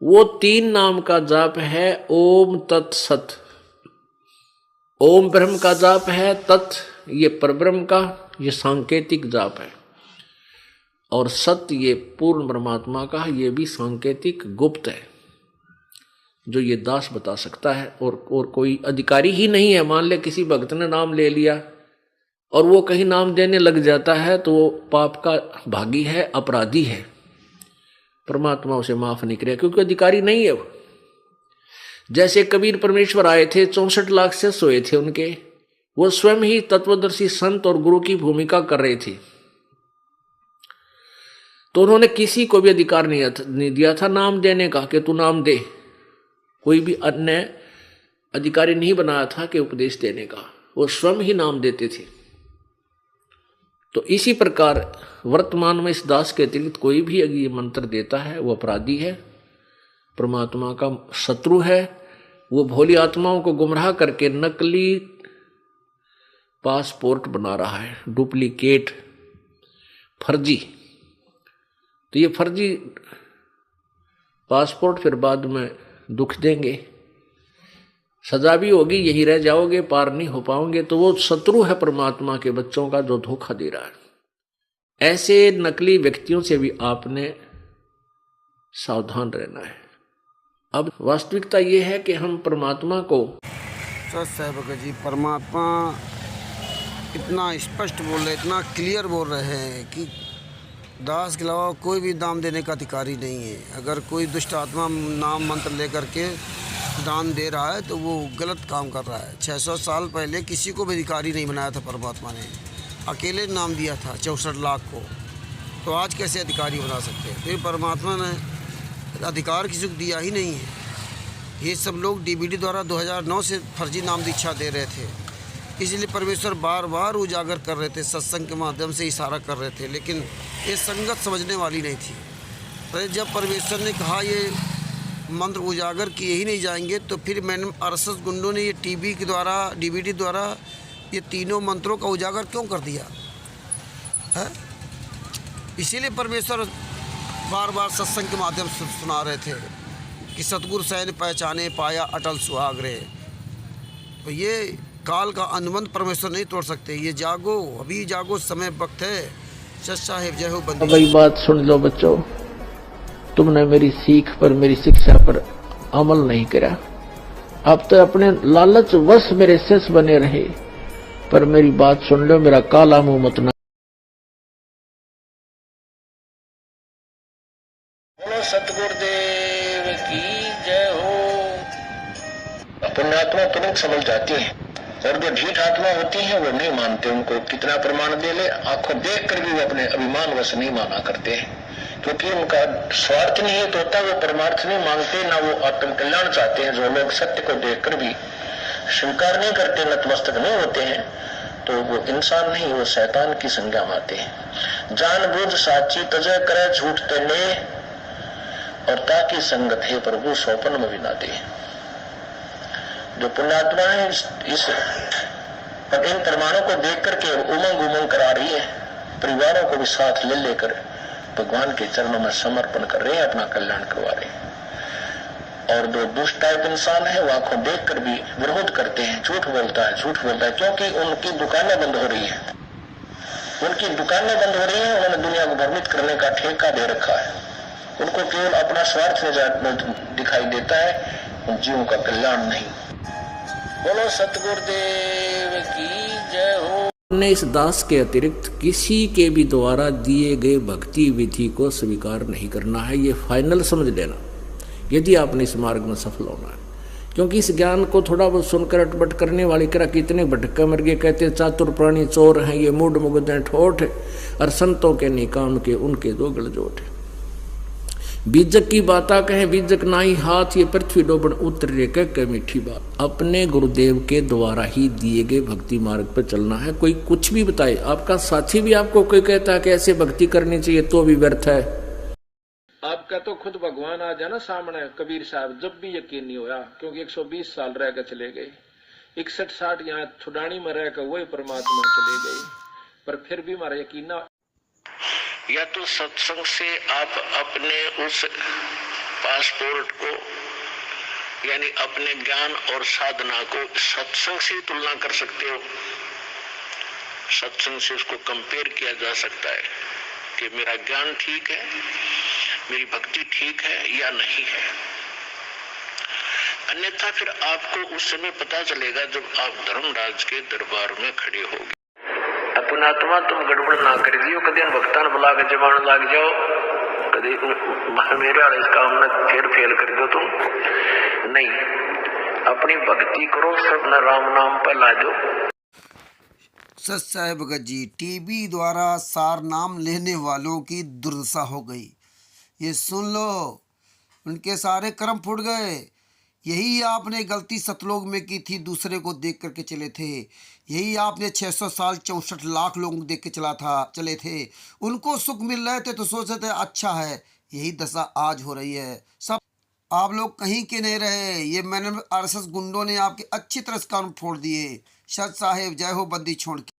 वो 3 नाम का जाप है ओम तत्सत। ओम ब्रह्म का जाप है, तत् ये परब्रह्म का ये सांकेतिक जाप है, और सत्य ये पूर्ण परमात्मा का ये भी सांकेतिक गुप्त है, जो ये दास बता सकता है। और कोई अधिकारी ही नहीं है। मान ले किसी भक्त ने नाम ले लिया और वो कहीं नाम देने लग जाता है तो वो पाप का भागी है, अपराधी है, परमात्मा उसे माफ नहीं करेगा, क्योंकि अधिकारी नहीं है वो। जैसे कबीर परमेश्वर आए थे, 64 लाख शिष्य हुए थे उनके, वो स्वयं ही तत्वदर्शी संत और गुरु की भूमिका कर रहे थे, तो उन्होंने किसी को भी अधिकार नहीं दिया था नाम देने का कि तू नाम दे। कोई भी अन्य अधिकारी नहीं बनाया था कि उपदेश देने का, वो स्वयं ही नाम देते थे। तो इसी प्रकार वर्तमान में इस दास के अतिरिक्त कोई भी अगर ये मंत्र देता है वो अपराधी है, परमात्मा का शत्रु है। वो भोली आत्माओं को गुमराह करके नकली पासपोर्ट बना रहा है, डुप्लीकेट, फर्जी। तो ये फर्जी पासपोर्ट फिर बाद में दुख देंगे, सजा भी होगी, यही रह जाओगे, पार नहीं हो पाओगे। तो वो शत्रु है परमात्मा के बच्चों का, जो धोखा दे रहा है। ऐसे नकली व्यक्तियों से भी आपने सावधान रहना है। अब वास्तविकता ये है कि हम परमात्मा को सच है भगत जी, परमात्मा इतना स्पष्ट बोल रहे, इतना क्लियर बोल रहे हैं कि दास के अलावा कोई भी नाम देने का अधिकारी नहीं है। अगर कोई दुष्ट आत्मा नाम मंत्र लेकर के दान दे रहा है तो वो गलत काम कर रहा है। 600 साल पहले किसी को भी अधिकारी नहीं बनाया था परमात्मा ने, अकेले नाम दिया था 64 लाख को, तो आज कैसे अधिकारी बना सकते हैं? फिर परमात्मा ने अधिकार किसी को दिया ही नहीं है। ये सब लोग डीबीडी द्वारा 2009 से फर्जी नाम दीक्षा दे रहे थे, इसलिए परमेश्वर बार बार उजागर कर रहे थे, सत्संग के माध्यम से इशारा कर रहे थे, लेकिन ये संगत समझने वाली नहीं थी। तो जब परमेश्वर ने कहा ये मंत्र उजागर किए ही नहीं जाएंगे, तो फिर मैंने आरएसएस गुंडों ने ये टीवी के द्वारा, डीवीडी द्वारा ये तीनों मंत्रों का उजागर क्यों कर दिया है? इसीलिए परमेश्वर बार बार सत्संग के माध्यम से सुना रहे थे कि सतगुरु सैन पहचाने पाया अटल सुहागरे। तो ये काल का अनुबंध परमेश्वर नहीं तोड़ सकते। ये जागो, अभी जागो, समय वक्त है। सच साहेब जय हो बंदी। भाई बात सुन लो बच्चों, तुमने मेरी सीख पर, मेरी शिक्षा पर अमल नहीं करा। अब तो अपने लालच वश मेरे शिष्य बने रहे, पर मेरी बात सुन लो, मेरा काला मुंह मत ना। बोलो सतगुरुदेव की जय हो। पुण्यात्मा तुरंत समझ जाती है, और जो ढीठ आत्मा होती है वो नहीं मानते। उनको कितना प्रमाण दे ले, आंखों देख कर भी वो अपने अभिमान वश नहीं माना करते हैं, क्योंकि उनका स्वार्थ नहीं है, तो होता वो परमार्थ नहीं मांगते, ना वो आत्म कल्याण चाहते हैं। जो लोग सत्य को देखकर भी स्वीकार नहीं करते, नतमस्तक नहीं होते हैं, तो वो इंसान नहीं, वो शैतान की संज्ञा में आते हैं। जानबूझ साची तजय करे झूठ तेने, और ताकि संगत है प्रभु सौपन में भी ना दे। जो पुण्यात्मा है इस इन प्रमाणों को देख करके उमंग उमंग करा रही है, परिवारों को भी साथ ले लेकर भगवान के चरणों में समर्पण कर रहे हैं, अपना कल्याण करवा रहे हैं। और जो दुष्ट टाइप इंसान है वो आंखों देख कर भी विरोध करते हैं, झूठ बोलता है, क्योंकि उनकी दुकानें बंद हो रही है, उनकी दुकानें बंद हो रही है। उन्होंने दुनिया को भ्रमित करने का ठेका दे रखा है, उनको केवल अपना स्वार्थ दिखाई देता है, उन जीवों का कल्याण नहीं। बोलो सतगुरुदेव की जय हो। ने इस दास के अतिरिक्त किसी के भी द्वारा दिए गए भक्ति विधि को स्वीकार नहीं करना है, ये फाइनल समझ लेना, यदि आपने इस मार्ग में सफल होना है। क्योंकि इस ज्ञान को थोड़ा बहुत सुनकर अटपट करने वाले करा कितने भटका मर गए, कहते चातुर प्राणी चोर हैं, ये मूड मुगद ठोठ, और संतों के निकाम के उनके दो गलजोट है। बीजक की बाता कहे बीजक नाई हाथ, ये पृथ्वी डोबन उतरे कह मीठी बात। अपने गुरुदेव के द्वारा ही दिए गए भक्ति मार्ग पर चलना है। कोई कुछ भी बताए, आपका साथी भी आपको कोई कहता है कि ऐसे भक्ति करनी चाहिए, तो भी व्यर्थ है। आपका तो खुद भगवान आ जाना सामने, कबीर साहब, जब भी यकीन नहीं होया, क्योंकि 120 साल रह कर चले गए, 61-60 यहाँ छुडानी में रह कर वही परमात्मा चले गए, पर फिर भी हमारा यकीन ना। या तो सत्संग से आप अपने उस पासपोर्ट को यानी अपने ज्ञान और साधना को सत्संग से तुलना कर सकते हो। सत्संग से उसको कंपेयर किया जा सकता है कि मेरा ज्ञान ठीक है, मेरी भक्ति ठीक है या नहीं है। अन्यथा फिर आपको उस समय पता चलेगा जब आप धर्मराज के दरबार में खड़े होगे। अपना आत्मा तुम गड़बड़ ना कर दियो, कदे भक्तान बुला के जबान लग जाओ, कदे मेरे वाले इस काम में फिर फेल कर दो तुम नहीं। अपनी भक्ति करो, सब न राम नाम पर ला दो। सच साहेब भगत जी, टीबी द्वारा सार नाम लेने वालों की दुर्दशा हो गई। ये सुन लो, उनके सारे कर्म फूट गए। यही आपने गलती सतलोक में की थी, दूसरे को देख करके चले थे। यही आपने 600 साल 64 लाख लोगों को देख के चले थे। उनको सुख मिल रहे थे तो सोचते थे अच्छा है। यही दशा आज हो रही है। सब आप लोग कहीं के नहीं रहे। ये मैंने RSS गुंडों ने आपके अच्छी तरह से कान फोड़ दिए। सच साहेब, जय हो बंदी छोड़ के।